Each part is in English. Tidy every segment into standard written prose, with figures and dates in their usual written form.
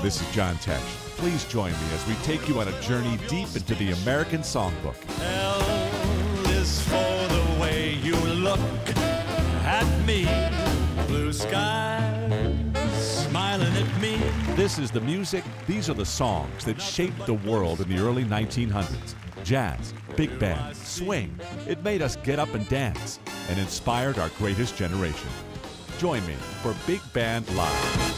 this is John Tesh. Please join me as we take you on a journey deep into the American Songbook. L is for the way you look at me. Blue skies smiling at me. This is the music, these are the songs that shaped the world in the early 1900s. Jazz, big band, swing. It made us get up and dance and inspired our greatest generation. Join me for Big Band Live.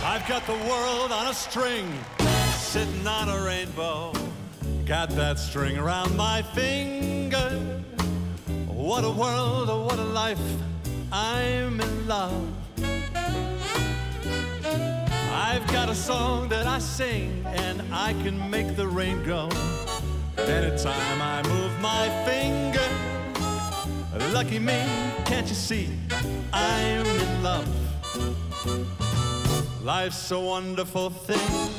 I've got the world on a string, sitting on a rainbow. Got that string around my finger. What a world, oh, what a life, I'm in love. I've got a song that I sing, and I can make the rain go anytime I move my finger. Lucky me, can't you see, I'm in love. Life's a wonderful thing,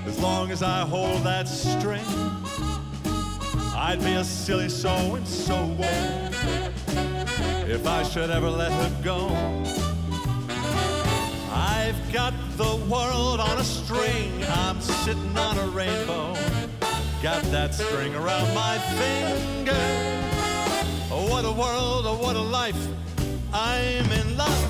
as long as I hold that string. I'd be a silly so-and-so if I should ever let her go. I've got the world on a string, I'm sitting on a rainbow. Got that string around my finger. Oh, what a world, oh, what a life, I'm in love.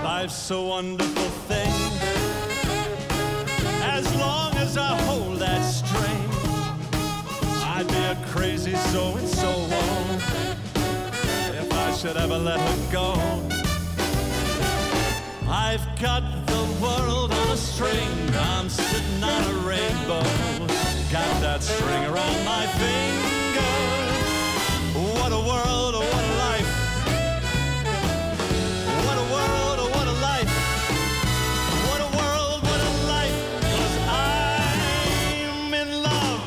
Life's a wonderful thing, as long as I hold that string. I'd be a crazy so-and-so if I should ever let her go. I've got the world on a string, I'm sitting on a rainbow. Got that string around my finger. What a world, what a life. What a world, what a life. What a world, what a life. 'Cause I'm in love.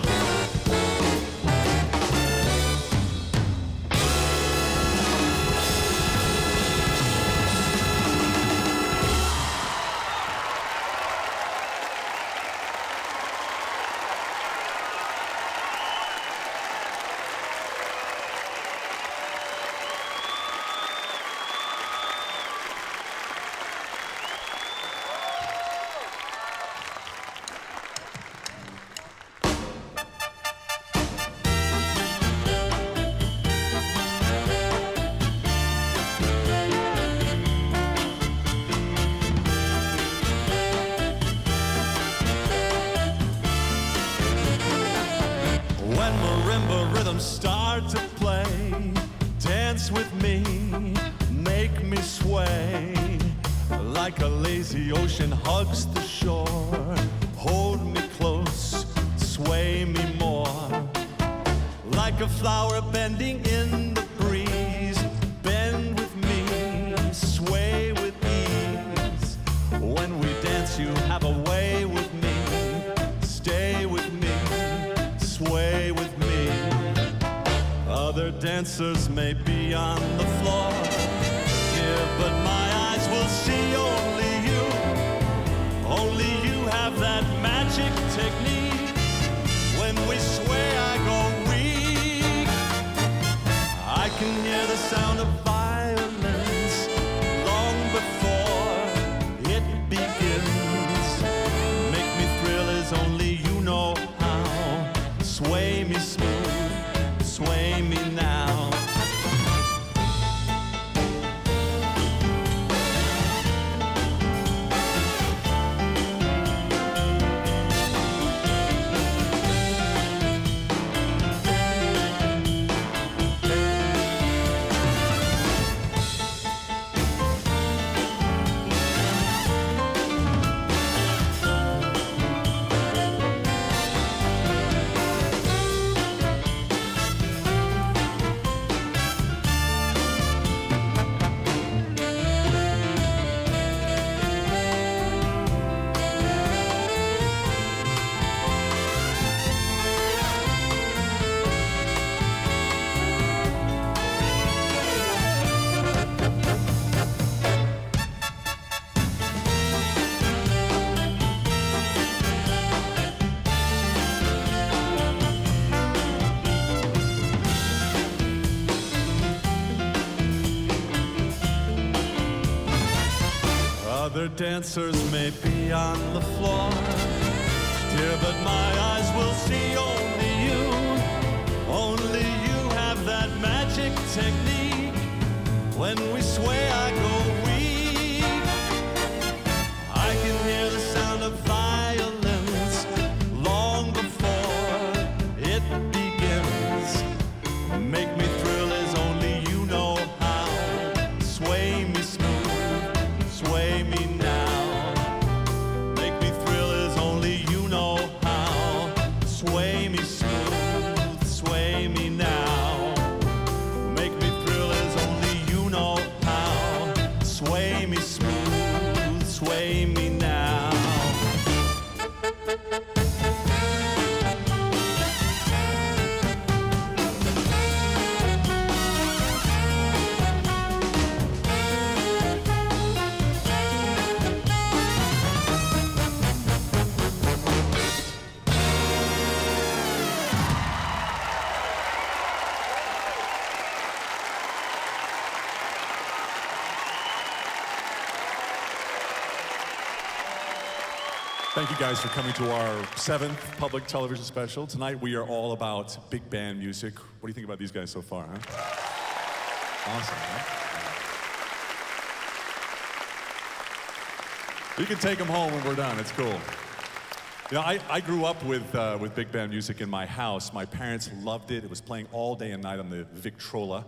When marimba rhythms start to play, dance with me, make me sway. Like a lazy ocean hugs the shore, hold me close, sway me more. Like a flower bending in the breeze, bend with me, sway with ease. When we dance you have a way with me, stay with me, sway with me. Other dancers may be on the floor here, but my eyes will see only you. Only you have that magic technique. Other dancers may be on the floor, dear, but my eyes will see only you. Only you have that magic technique. When we sway, I go weak. I can hear the sound of violins long before it begins. Make me thrill as only you know how. Sway me smooth, sway me now. Make me thrill as only you know how. Sway me smooth, sway me now. Make me thrill as only you know how. Sway me smooth, sway me now. Thank you guys for coming to our 7th public television special. Tonight we are all about big band music. What do you think about these guys so far, huh? Awesome, huh? You can take them home when we're done. It's cool. You know, I grew up with big band music in my house. My parents loved it. It was playing all day and night on the Victrola.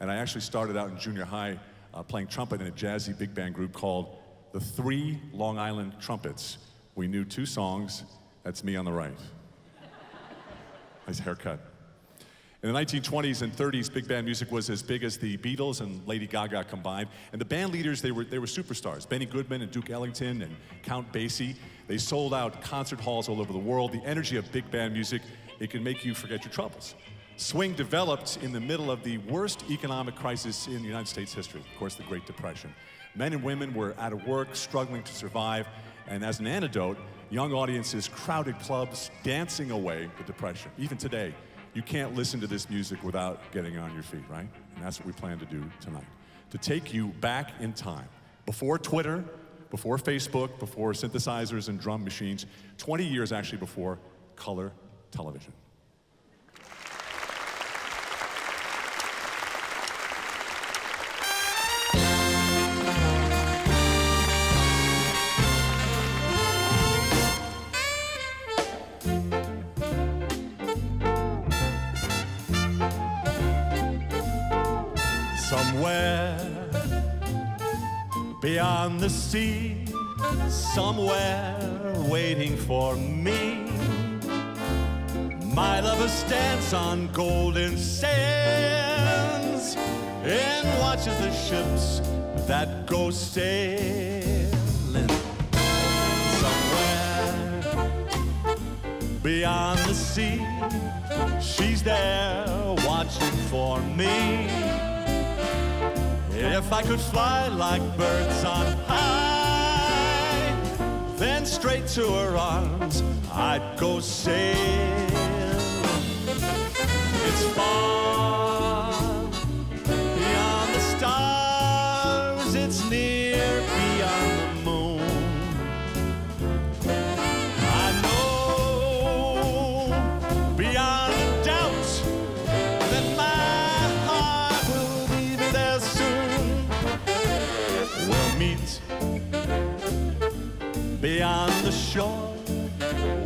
And I actually started out in junior high playing trumpet in a jazzy big band group called the 3 Long Island Trumpets. We knew 2 songs. That's me on the right. Nice haircut. In the 1920s and 30s, big band music was as big as the Beatles and Lady Gaga combined. And the band leaders, they were superstars. Benny Goodman and Duke Ellington and Count Basie. They sold out concert halls all over the world. The energy of big band music, it can make you forget your troubles. Swing developed in the middle of the worst economic crisis in United States history, of course, the Great Depression. Men and women were out of work, struggling to survive. And as an antidote, young audiences crowded clubs, dancing away the depression. Even today, you can't listen to this music without getting on your feet, right? And that's what we plan to do tonight. To take you back in time, before Twitter, before Facebook, before synthesizers and drum machines, 20 years actually before color television. Somewhere beyond the sea, somewhere waiting for me, my lover stands on golden sands and watches the ships that go sailing. Somewhere beyond the sea, she's there watching for me. If I could fly like birds on high, then straight to her arms I'd go sailing. It's far beyond the stars, it's near beyond the moon. I know beyond a doubt that my heart will lead me there soon. We'll meet beyond the shore,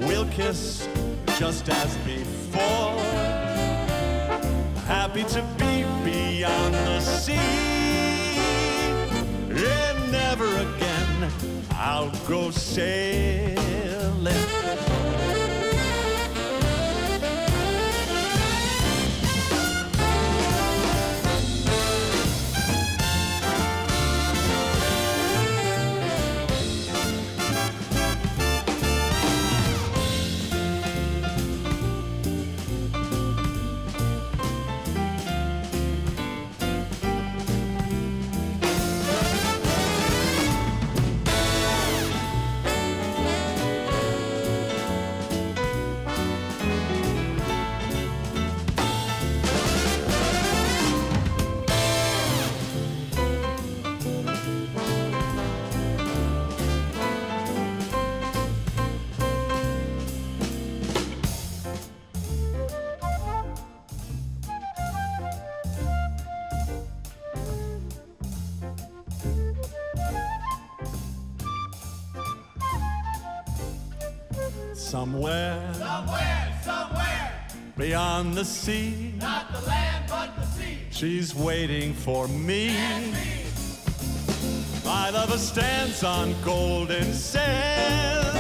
we'll kiss just as before. Happy to be beyond the sea, and never again I'll go sailing. Somewhere, somewhere, beyond the sea, not the land but the sea. she's waiting for me. My lover stands on golden sands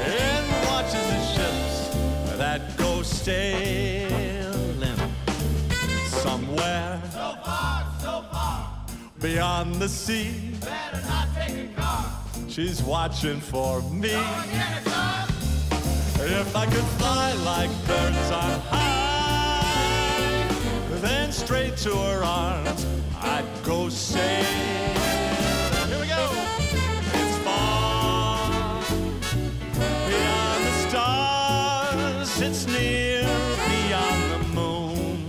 and watches the ships that go sailing. Somewhere, So far, beyond the sea, better not take a car. she's watching for me. Get it, son. If I could fly like birds on high, then straight to her arms I'd go sailing. Here we go. It's far beyond the stars, it's near beyond the moon.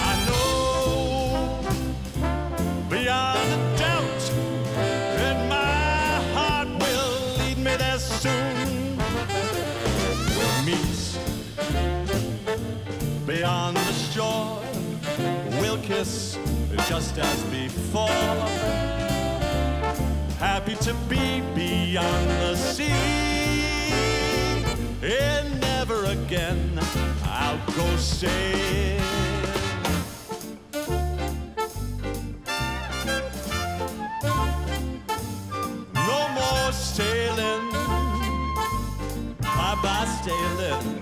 I know beyond a doubt that my heart will lead me there soon. We'll meet beyond the shore, we'll kiss just as before. Happy to be beyond the sea, and never again I'll go sailing. No more sailing, bye-bye sailing.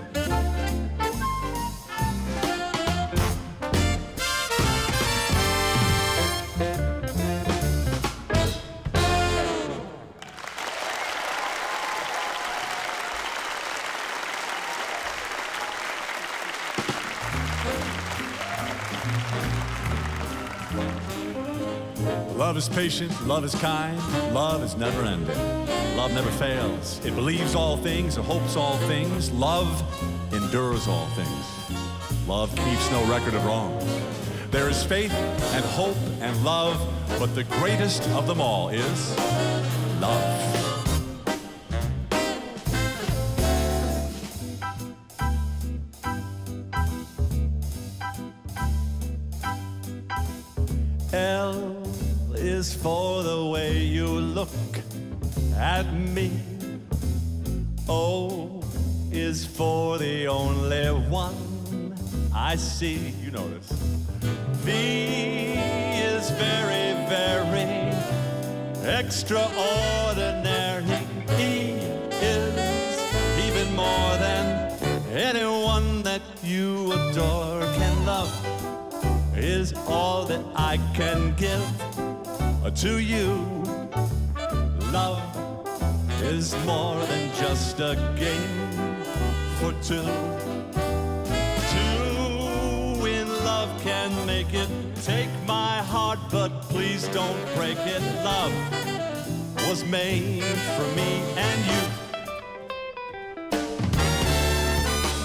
Love is patient, love is kind, love is never ending. Love never fails. It believes all things, it hopes all things. Love endures all things. Love keeps no record of wrongs. There is faith and hope and love, but the greatest of them all is love. L is for the way you look at me. O is for the only one I see. You know this. V is very, very extraordinary. E is even more than anyone that you adore can love. Is all that I can give to you. Love is more than just a game for two. Two in love can make it. Take my heart, but please don't break it. Love was made for me and you.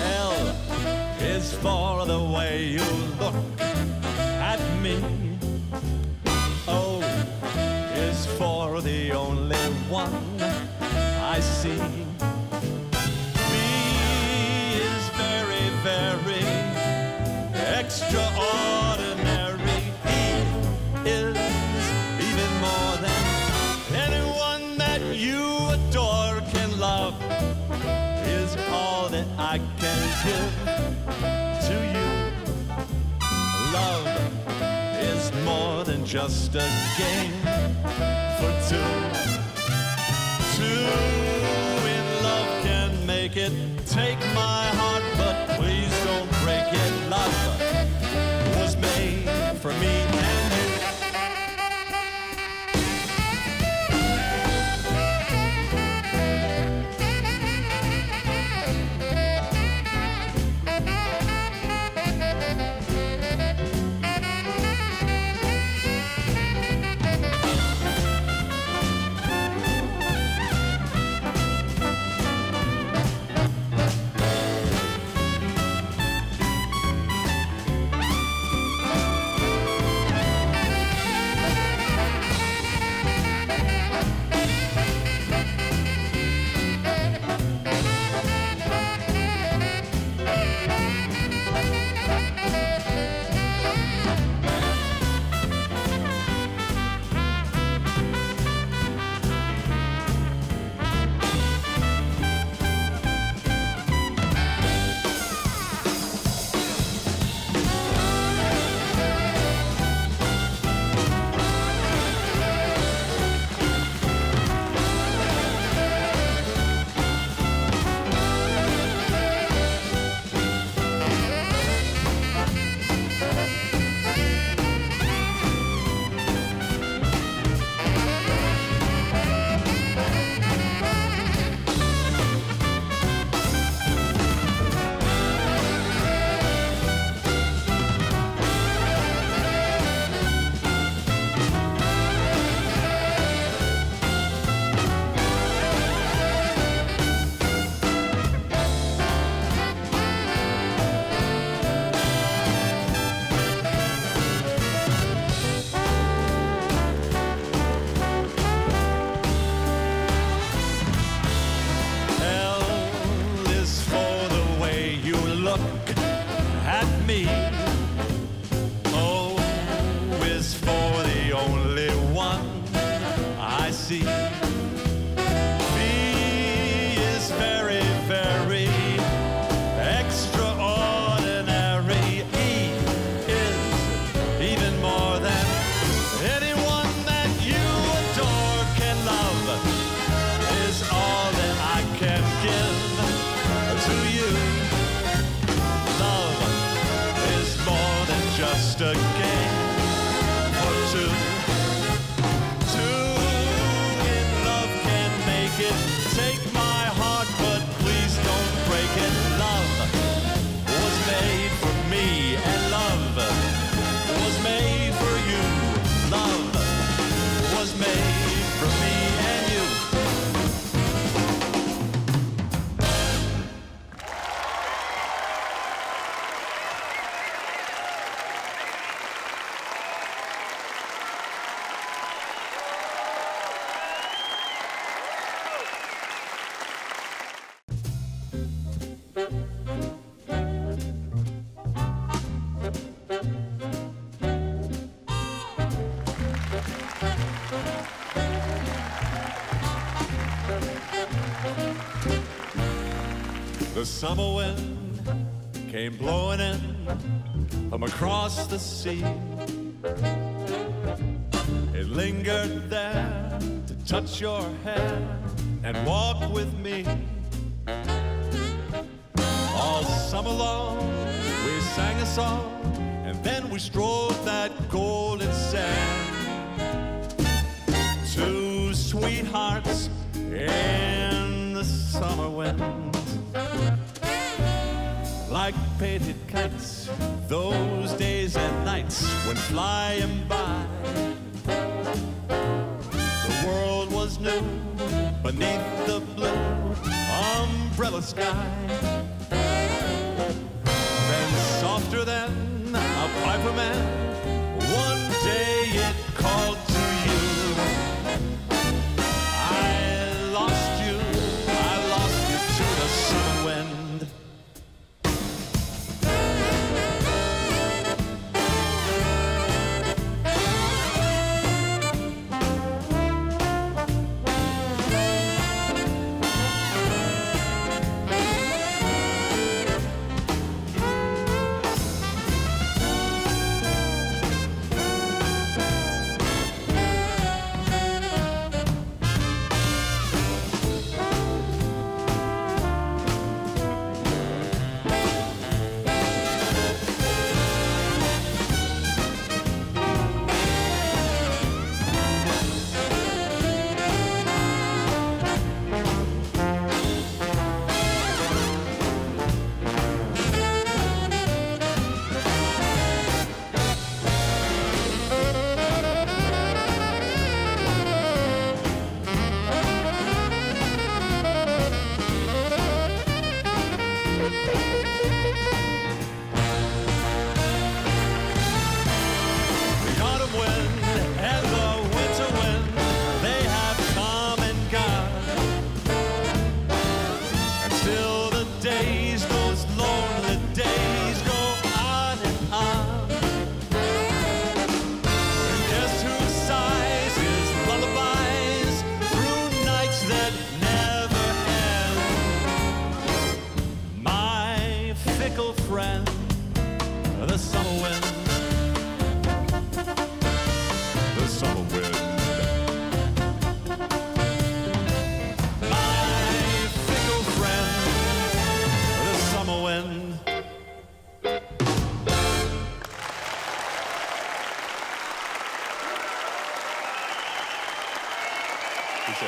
L is for the way you look at me. O is for the only one I see. B is very, very extraordinary. E is even more than anyone that you adore can love. Is all that I can give to you. Love is more than just a game for two. Two in love can make it. Take my heart, but please don't break it. Love was made for me and you. C. V is very, very extraordinary. E is even more than anyone that you adore can love. Is all that I can give to you. Love is more than just a game for two. Two in love can make it. Take my heart, but please don't break it. Love was made for me, and love was made for you. Love was made for me and you. The summer wind came blowing in from across the sea. It lingered there to touch your hair and walk with me. All summer long we sang a song, and then we strode that golden sand. Two sweethearts in the summer wind, like painted kites, those days and nights went flying by. The world was new beneath the blue umbrella sky. Then softer than a piper man, one day it called to you. I lost you to the summer wind.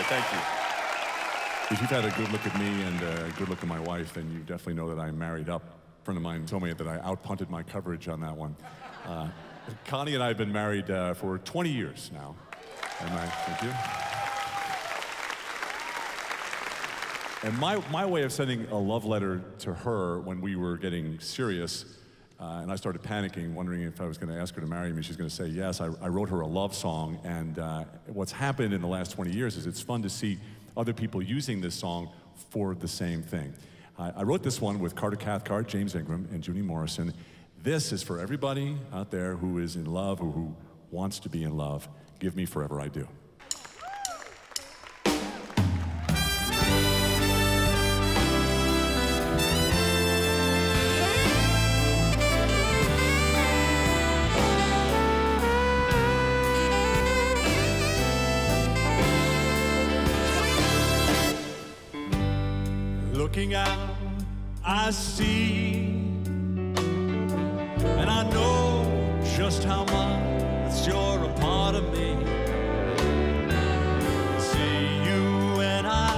Thank you. If you've had a good look at me and a good look at my wife, then you definitely know that I'm married up. A friend of mine told me that I outpunted my coverage on that one. Connie and I have been married for 20 years now. Thank you. And my way of sending a love letter to her when we were getting serious, and I started panicking, wondering if I was going to ask her to marry me. She's going to say yes. I wrote her a love song, and what's happened in the last 20 years is it's fun to see other people using this song for the same thing. I wrote this one with Carter Cathcart, James Ingram, and Junie Morrison. This is for everybody out there who is in love or who wants to be in love. Give me Forever I Do. Looking out, I see, and I know just how much you're a part of me. See you and I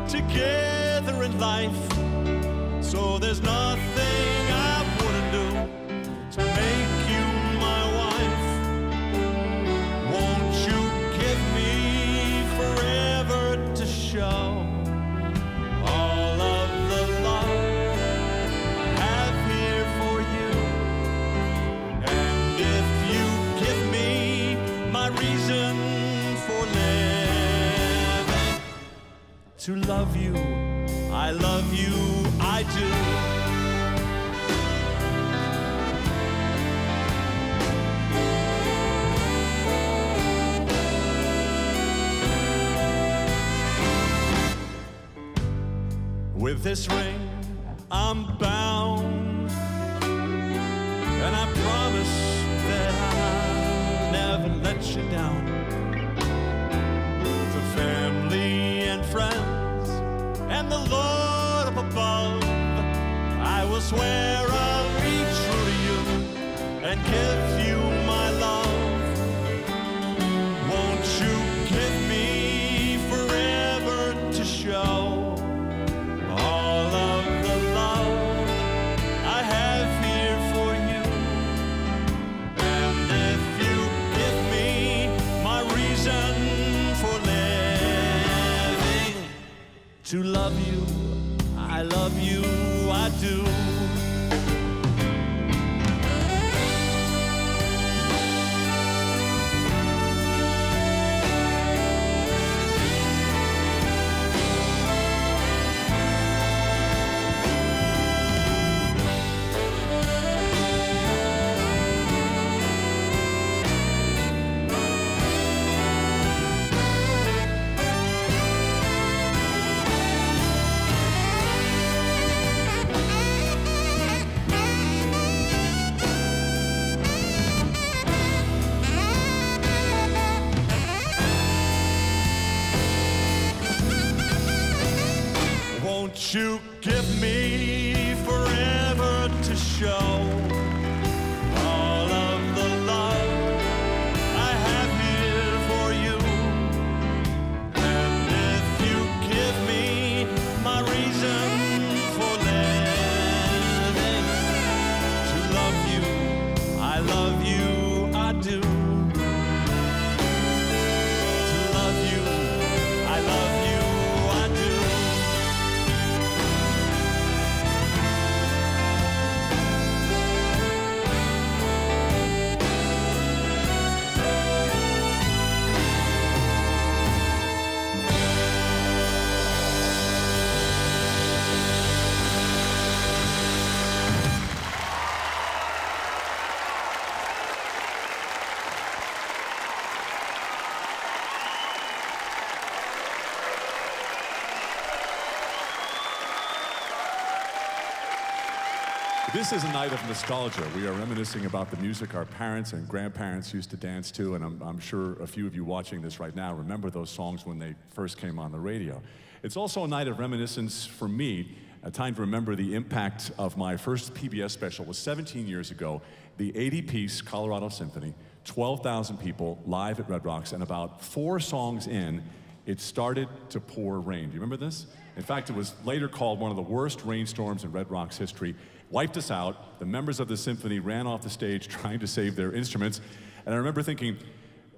together in life, so there's nothing I wouldn't do to make you my wife. Won't you give me forever to show all of the love I have here for you? And if you give me my reason for living, to love you, I love you, I do. With this ring, I'm bound, and I promise that I'll never let you down. To family and friends and the Lord up above, I will swear I'll be true to you and give you my love. Won't you give me forever to show all of the love I have here for you? And if you give me my reason for living, to love you, I love you, I do. Won't you give me forever to show all of the love I have here for you? And if you give me my reason for living, to love you, I love you, I do. To love you, I love you, I do. This is a night of nostalgia. We are reminiscing about the music our parents and grandparents used to dance to, and I'm sure a few of you watching this right now remember those songs when they first came on the radio. It's also a night of reminiscence for me, a time to remember the impact of my first PBS special. It was 17 years ago, the 80-piece Colorado Symphony, 12,000 people live at Red Rocks, and about 4 songs in, it started to pour rain. Do you remember this? In fact, it was later called one of the worst rainstorms in Red Rocks history. Wiped us out. The members of the symphony ran off the stage trying to save their instruments. And I remember thinking,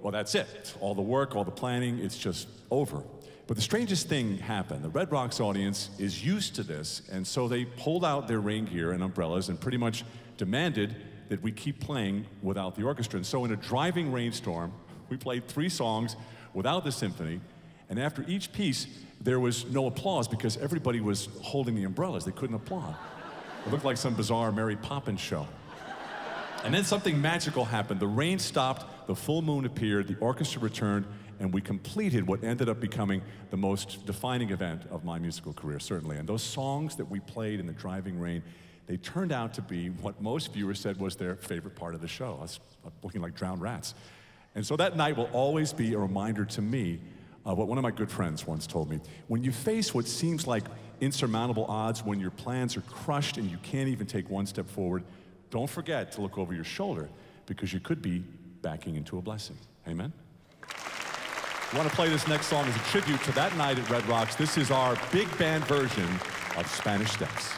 well, that's it. All the work, all the planning, it's just over. But the strangest thing happened. The Red Rocks audience is used to this, and so they pulled out their rain gear and umbrellas and pretty much demanded that we keep playing without the orchestra. And so in a driving rainstorm, we played 3 songs without the symphony, and after each piece, there was no applause because everybody was holding the umbrellas. They couldn't applaud. It looked like some bizarre Mary Poppins show. And then something magical happened. The rain stopped, the full moon appeared, the orchestra returned, and we completed what ended up becoming the most defining event of my musical career, certainly. And those songs that we played in the driving rain, they turned out to be what most viewers said was their favorite part of the show, us looking like drowned rats. And so that night will always be a reminder to me what one of my good friends once told me. When you face what seems like insurmountable odds, when your plans are crushed and you can't even take one step forward, don't forget to look over your shoulder, because you could be backing into a blessing. Amen? I want to play this next song as a tribute to that night at Red Rocks. This is our big band version of Spanish Steps.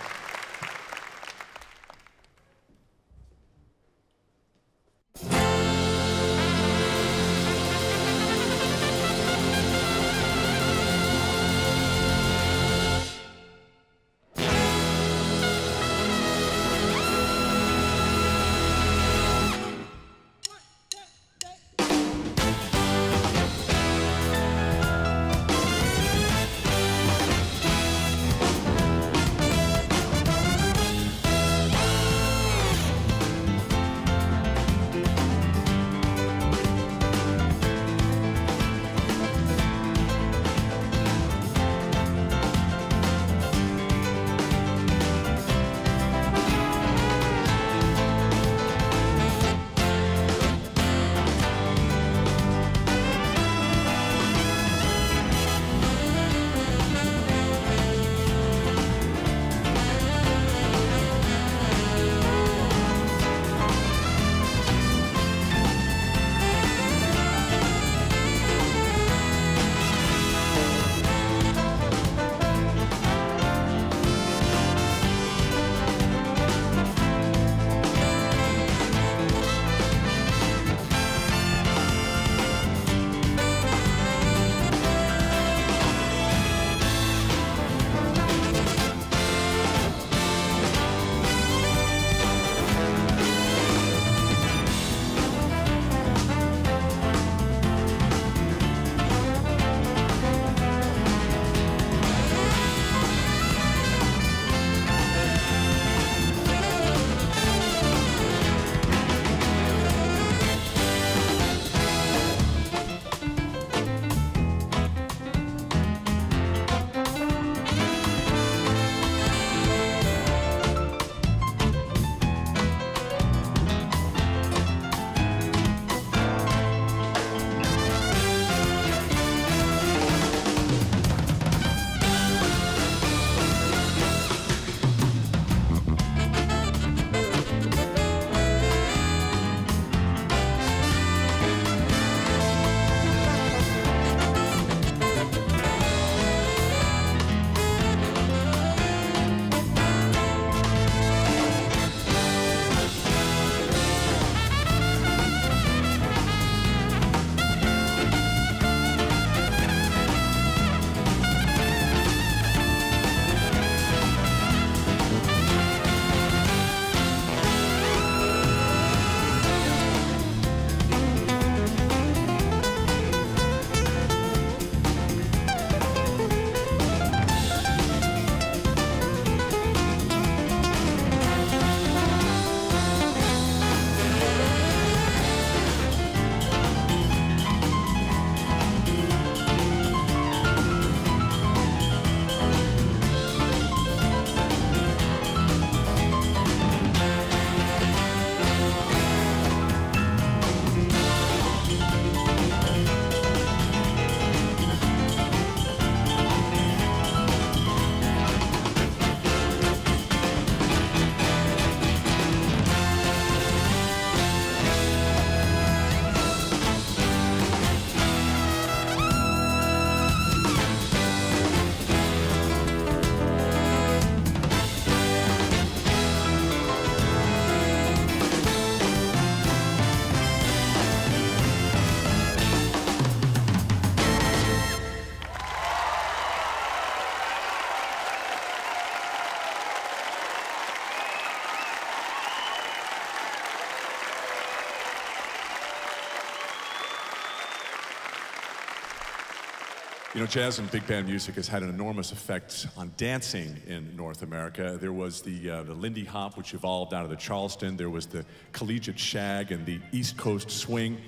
You know, jazz and big band music has had an enormous effect on dancing in North America. There was the Lindy Hop, which evolved out of the Charleston. There was the collegiate shag and the East Coast swing.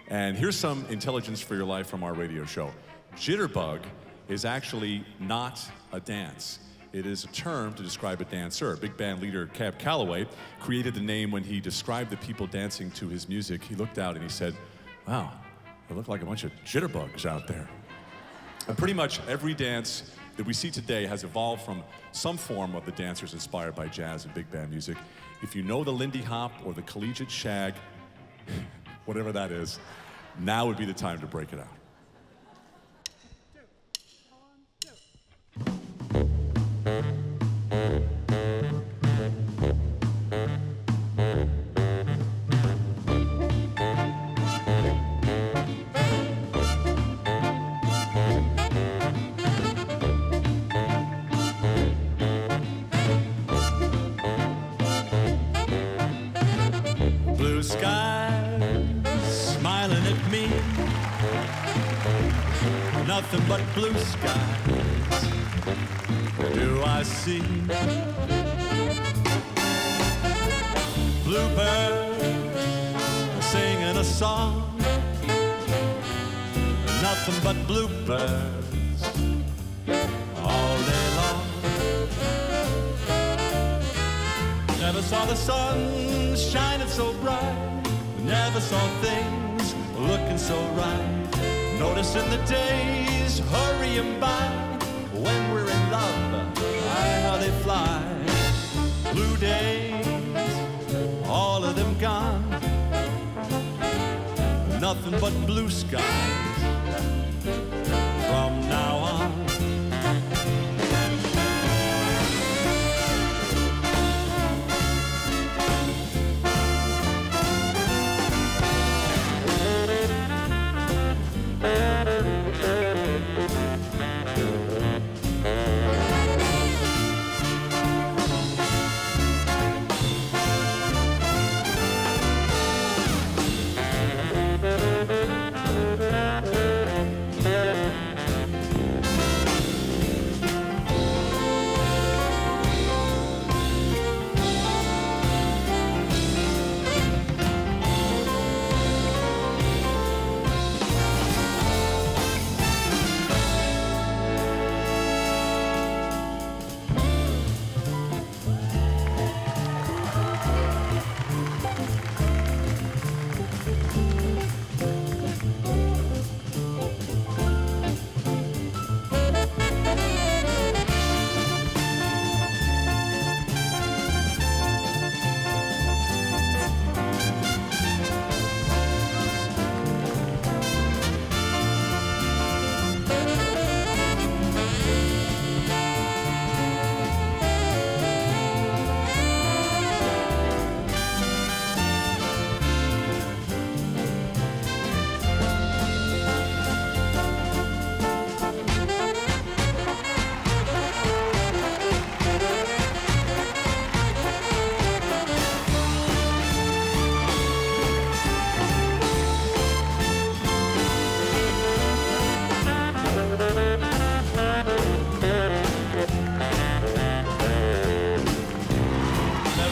And here's some intelligence for your life from our radio show. Jitterbug is actually not a dance. It is a term to describe a dancer. Big band leader Cab Calloway created the name when he described the people dancing to his music. He looked out and he said, "Wow, they look like a bunch of jitterbugs out there." And pretty much every dance that we see today has evolved from some form of the dancers inspired by jazz and big band music. If you know the Lindy Hop or the collegiate shag, whatever that is, now would be the time to break it out. Blue sky smiling at me, nothing but blue skies do I see. Bluebirds singing a song, nothing but bluebirds all day long. Never saw the sun shining so bright, never saw things looking so right. Noticing the days hurrying by, when we're in love, how they fly. Blue days, all of them gone, nothing but blue skies from now on.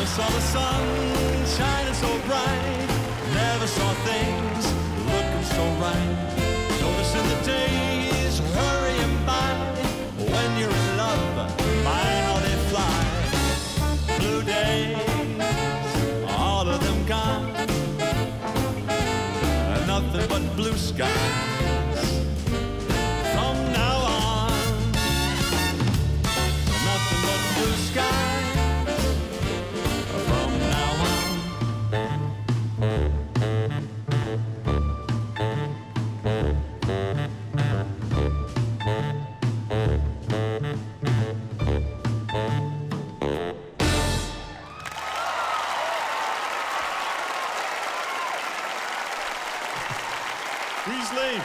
Saw the sun shining so bright, never saw things looking so right. Noticing the days hurrying by, when you're in love, my how they fly. Blue days, all of them gone, nothing but blue skies from now on. Nothing but blue skies. Beasley.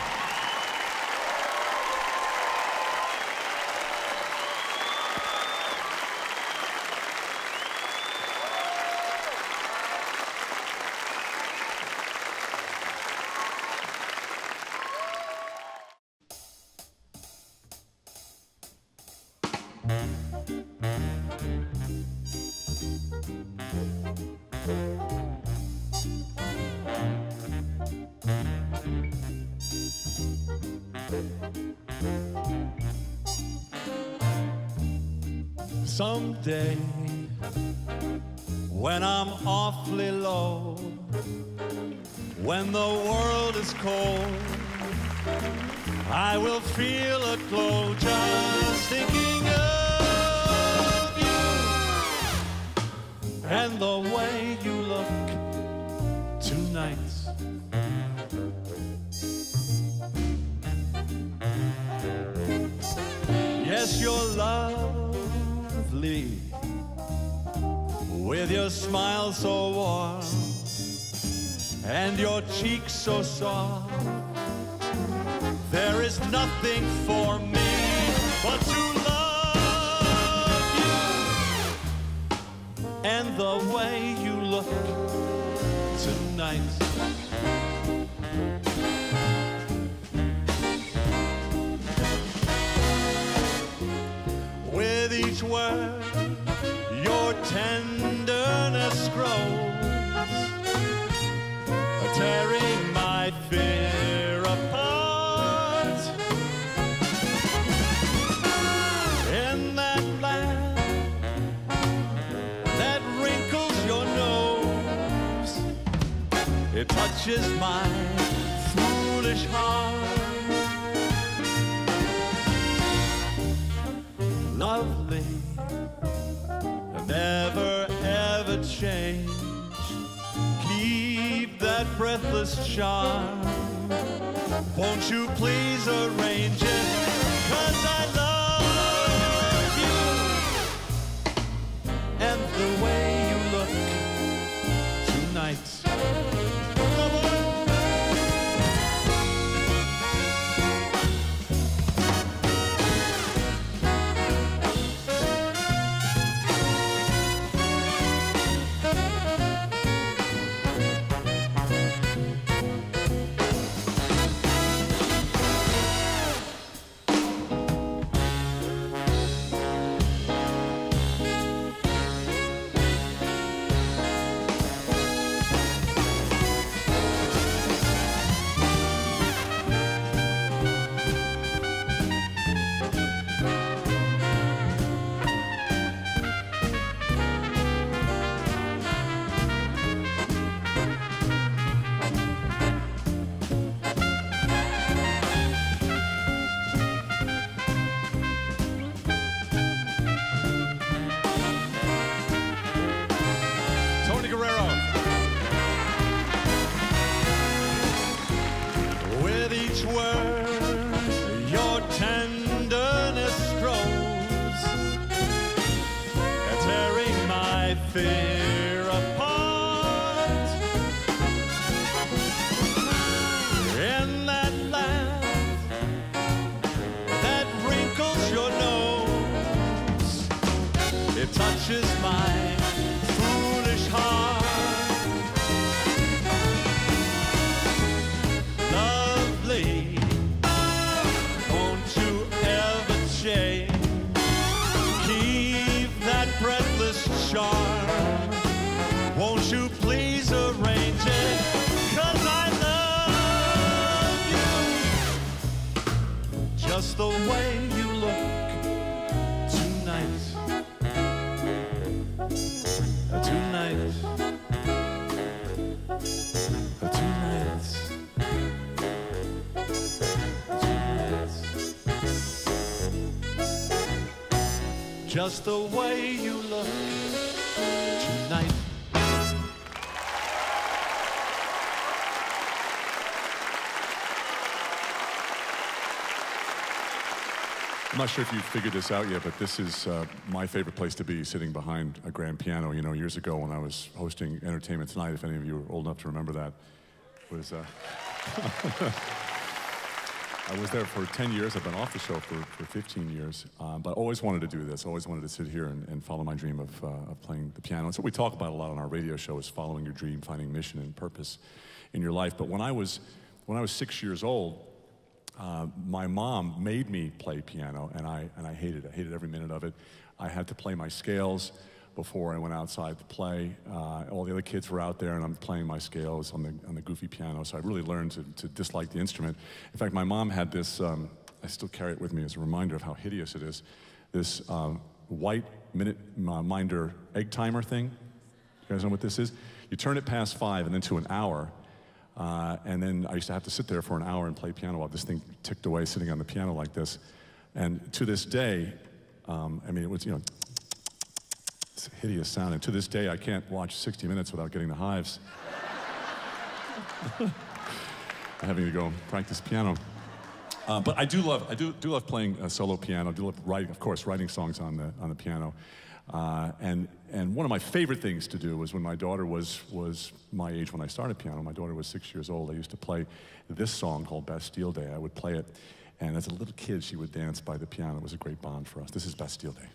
Someday, when I'm awfully low, when the world is cold, I will feel a glow just thinking of you and the way you look tonight. Yes, you're lovely with your smile so warm and your cheeks so soft. There is nothing for me but to love you and the way you look tonight. With each word, your tenderness grows, tearing my fear apart. In that laugh that wrinkles your nose, it touches my foolish heart. Lovely, never ever change. Keep that breathless charm. Won't you please arrange it? 'Cause I love you and the way you look tonight. Your tenderness grows, tearing my fear apart. In that laugh that wrinkles your nose, it touches my foolish heart. Charm. Won't you please arrange it? 'Cause I love you just the way you look tonight. Tonight. Tonight. Just the way you look tonight. I'm not sure if you figured this out yet, but this is my favorite place to be, sitting behind a grand piano. You know, years ago when I was hosting Entertainment Tonight, if any of you are old enough to remember that, was I was there for 10 years. I've been off the show for 15 years, but I always wanted to do this. I always wanted to sit here and follow my dream of playing the piano. It's what we talk about a lot on our radio show, is following your dream, finding mission and purpose in your life. But when I was 6 years old, my mom made me play piano, and I hated it. I hated every minute of it. I had to play my scales before I went outside to play. All the other kids were out there, and I'm playing my scales on the goofy piano, so I really learned to dislike the instrument. In fact, my mom had this, I still carry it with me as a reminder of how hideous it is, this white minute minder egg timer thing. You guys know what this is? You turn it past 5 and then to an hour. And then I used to have to sit there for an hour and play piano while this thing ticked away sitting on the piano like this. And to this day, I mean, it was, you know, it's a hideous sound. And to this day, I can't watch 60 Minutes without getting the hives. Having to go practice piano. But I do love playing solo piano. I do love writing, of course, writing songs on the piano. And one of my favorite things to do was when my daughter was my age when I started piano. My daughter was 6 years old. I used to play this song called Bastille Day. I would play it, and as a little kid, she would dance by the piano. It was a great bond for us. This is Bastille Day.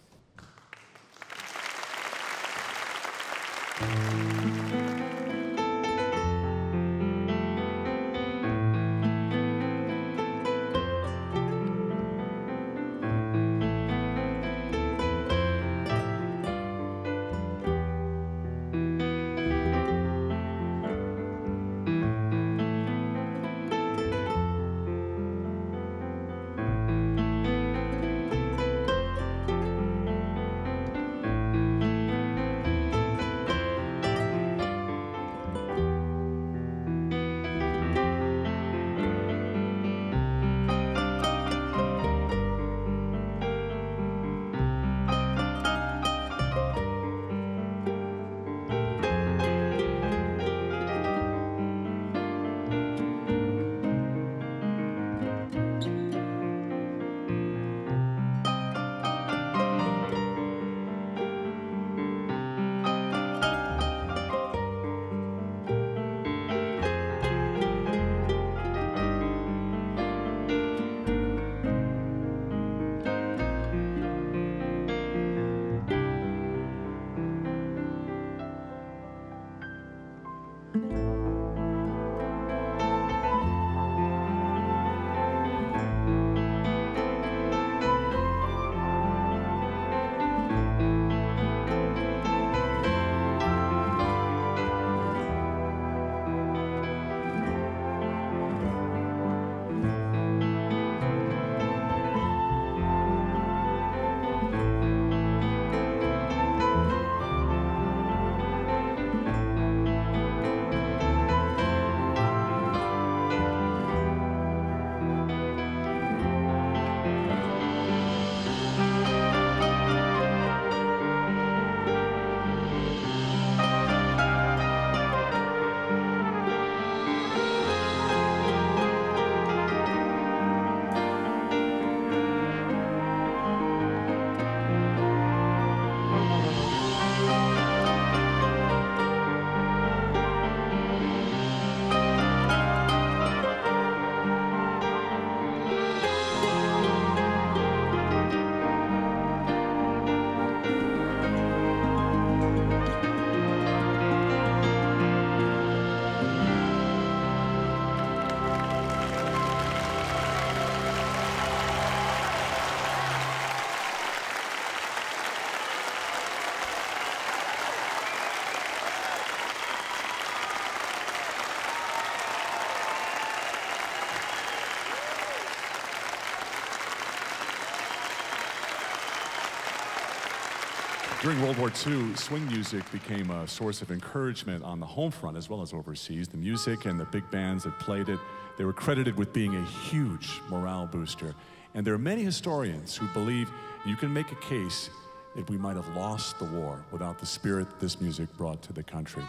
During World War II, swing music became a source of encouragement on the home front as well as overseas. The music and the big bands that played it, they were credited with being a huge morale booster. And there are many historians who believe you can make a case that we might have lost the war without the spirit this music brought to the country.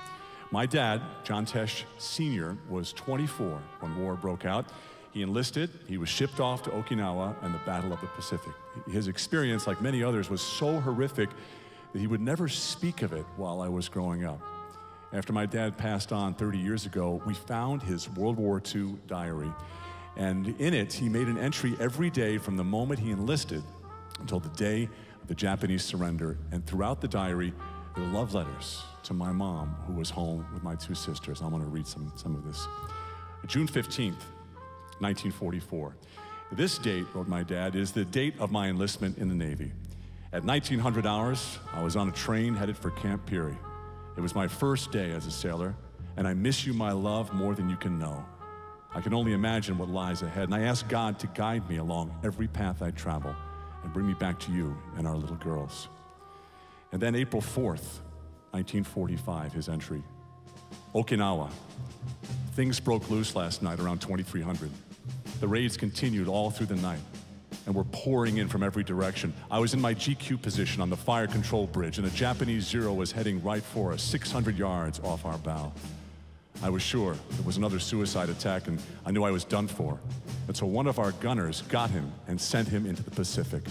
My dad, John Tesh Sr., was 24 when war broke out. He enlisted, he was shipped off to Okinawa and the Battle of the Pacific. His experience, like many others, was so horrific that he would never speak of it while I was growing up. After my dad passed on 30 years ago, we found his World War II diary. And in it, he made an entry every day from the moment he enlisted until the day of the Japanese surrender. And throughout the diary, there were love letters to my mom, who was home with my two sisters. I want to read some of this. June 15th, 1944. This date, wrote my dad, is the date of my enlistment in the Navy. At 1900 hours, I was on a train headed for Camp Peary. It was my first day as a sailor, and I miss you, my love, more than you can know. I can only imagine what lies ahead, and I ask God to guide me along every path I travel and bring me back to you and our little girls. And then April 4th, 1945, his entry. Okinawa. Things broke loose last night around 2300. The raids continued all through the night and were pouring in from every direction. I was in my GQ position on the fire control bridge, and a Japanese Zero was heading right for us, 600 yards off our bow. I was sure it was another suicide attack, and I knew I was done for. And so one of our gunners got him and sent him into the Pacific.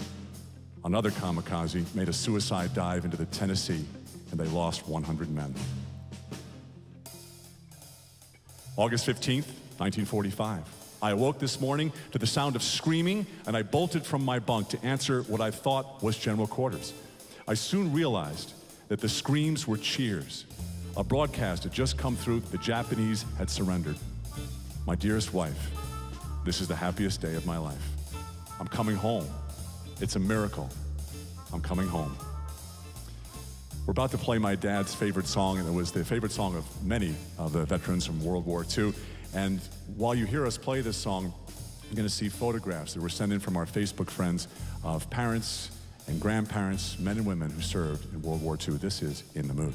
Another kamikaze made a suicide dive into the Tennessee, and they lost 100 men. August 15th, 1945. I awoke this morning to the sound of screaming, and I bolted from my bunk to answer what I thought was general quarters. I soon realized that the screams were cheers. A broadcast had just come through that the Japanese had surrendered. My dearest wife, this is the happiest day of my life. I'm coming home. It's a miracle. I'm coming home. We're about to play my dad's favorite song, and it was the favorite song of many of the veterans from World War II. And while you hear us play this song, you're going to see photographs that were sent in from our Facebook friends of parents and grandparents, men and women who served in World War II. This is In the Mood.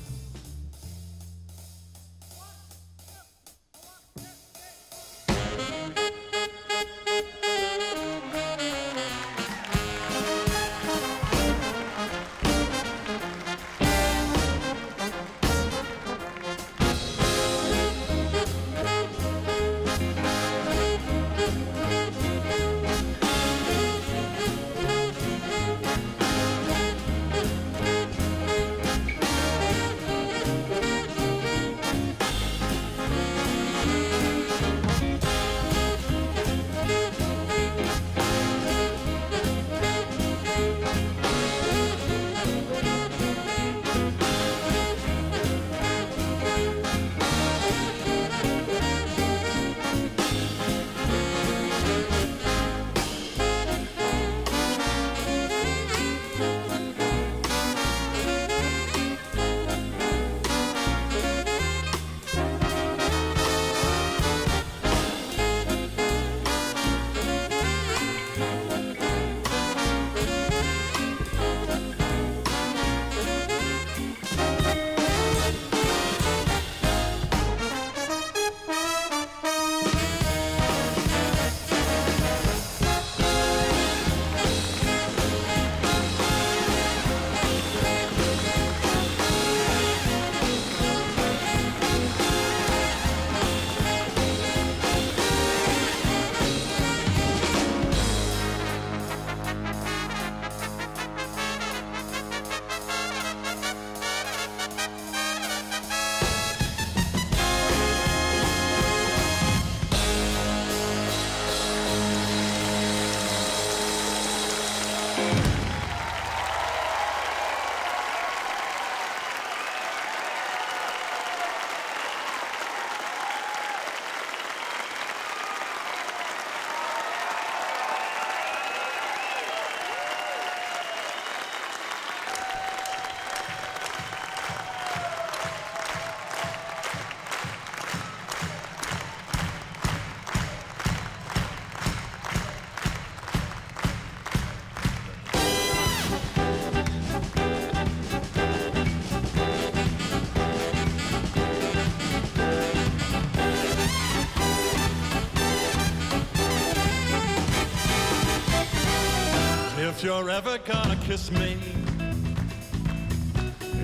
If you're ever gonna kiss me,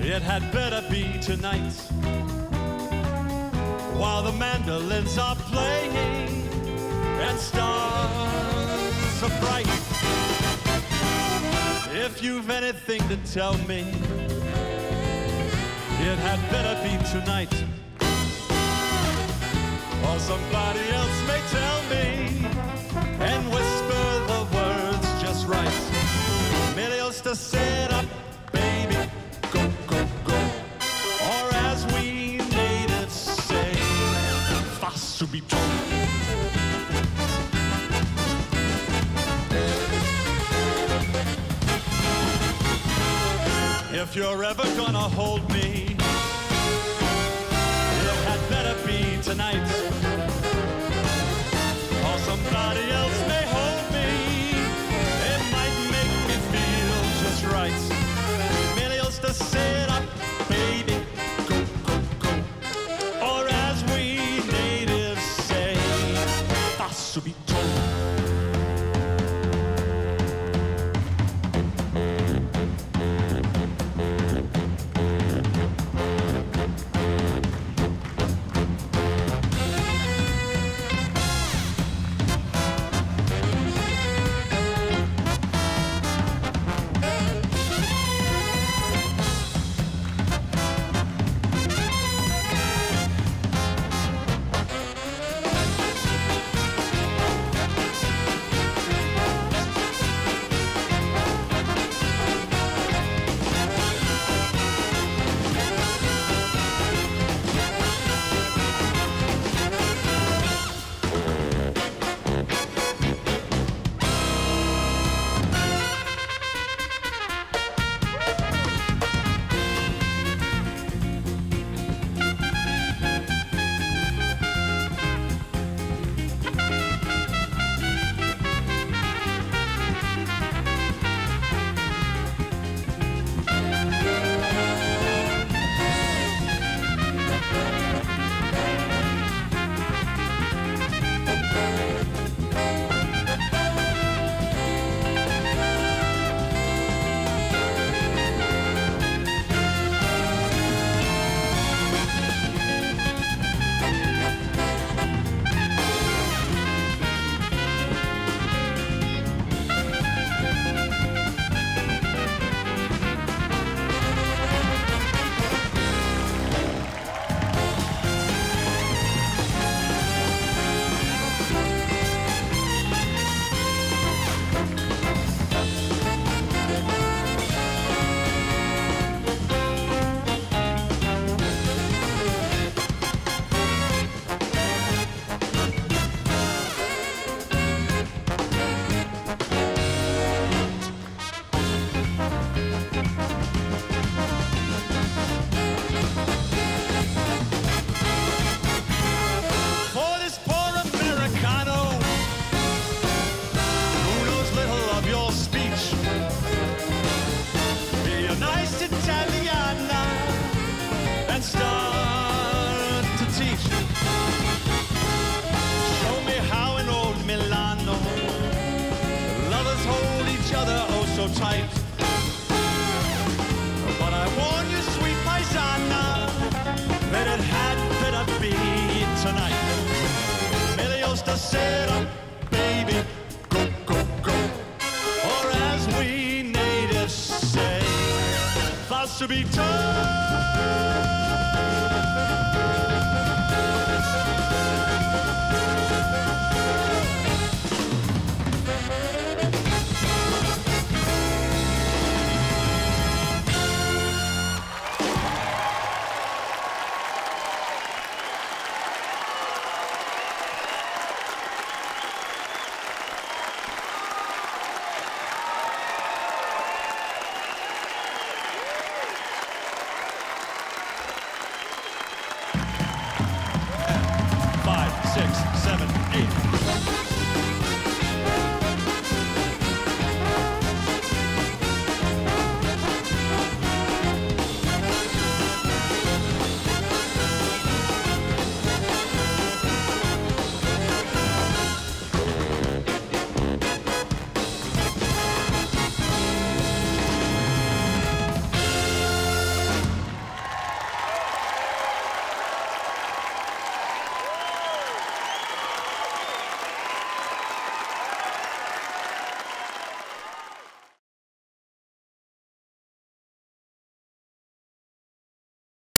it had better be tonight, while the mandolins are playing and stars are bright. If you've anything to tell me, it had better be tonight, or somebody else may tell me and whisper the words just right. Millions to set up, baby, go, go, go. Or as we natives say, fa subito. If you're ever gonna hold me, it had better be tonight, or somebody else may hold me. It might make me feel just right. Millions to set up, baby, go, go, go. Or as we natives each other oh so tight. But I warn you, sweet paisana, that it had better be tonight. Melios da sera, baby, go, go, go. Or as we natives say, fa subito.